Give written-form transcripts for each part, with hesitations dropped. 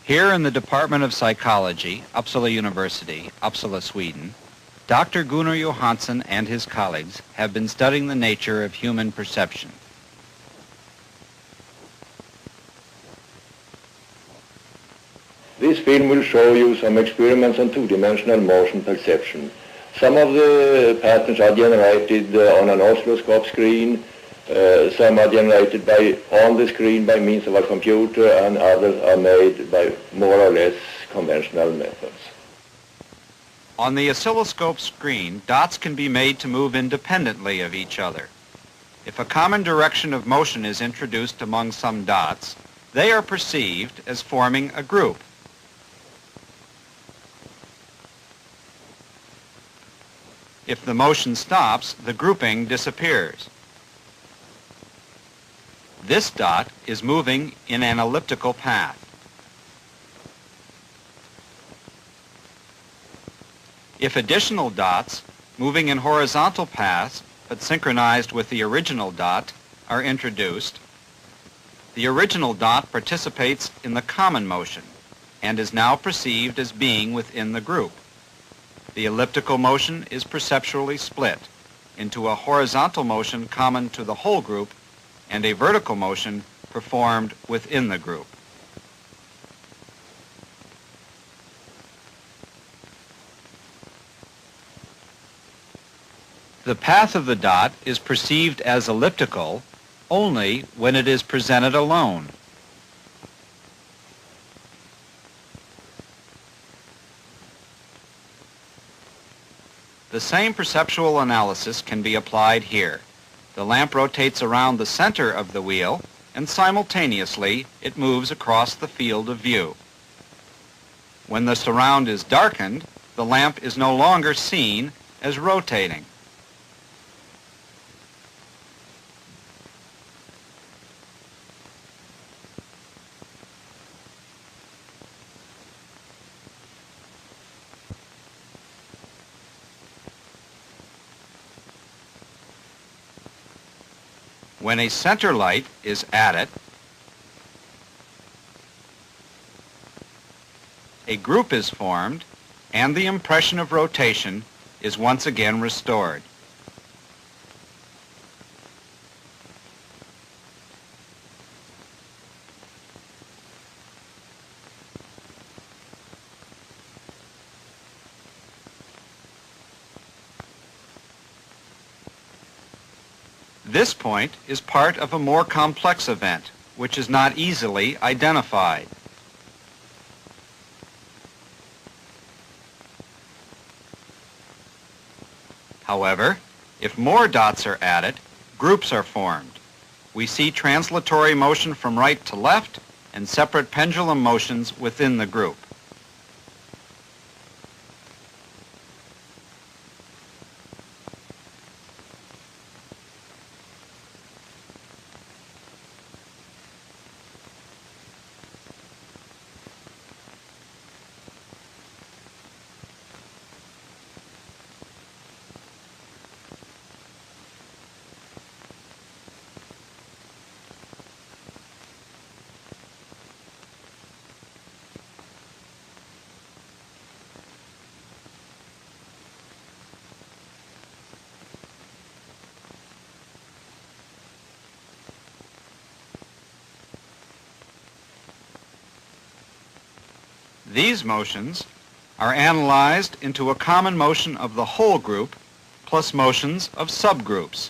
Here in the Department of Psychology, Uppsala University, Uppsala, Sweden, Dr. Gunnar Johansson and his colleagues have been studying the nature of human perception. This film will show you some experiments on two-dimensional motion perception. Some of the patterns are generated on an oscilloscope screen, some are generated on the screen by means of a computer, and others are made by more or less conventional methods. On the oscilloscope screen, dots can be made to move independently of each other. If a common direction of motion is introduced among some dots, they are perceived as forming a group. If the motion stops, the grouping disappears. This dot is moving in an elliptical path. If additional dots, moving in horizontal paths but synchronized with the original dot, are introduced, the original dot participates in the common motion and is now perceived as being within the group. The elliptical motion is perceptually split into a horizontal motion common to the whole group and a vertical motion performed within the group. The path of the dot is perceived as elliptical only when it is presented alone. The same perceptual analysis can be applied here. The lamp rotates around the center of the wheel, and simultaneously it moves across the field of view. When the surround is darkened, the lamp is no longer seen as rotating. When a center light is added, a group is formed and the impression of rotation is once again restored. This point is part of a more complex event, which is not easily identified. However, if more dots are added, groups are formed. We see translatory motion from right to left and separate pendulum motions within the group. These motions are analyzed into a common motion of the whole group plus motions of subgroups.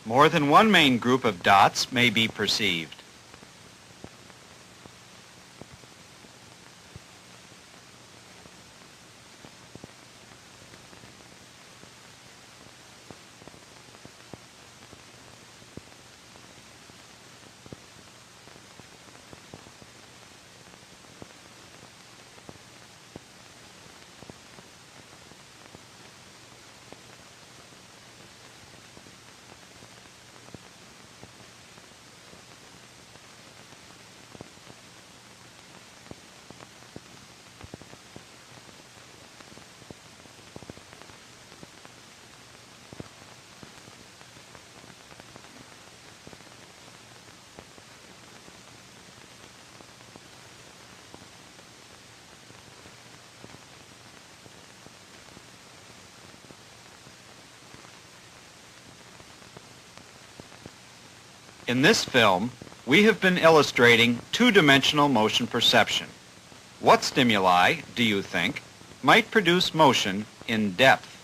More than one main group of dots may be perceived. In this film, we have been illustrating two-dimensional motion perception. What stimuli, do you think, might produce motion in depth?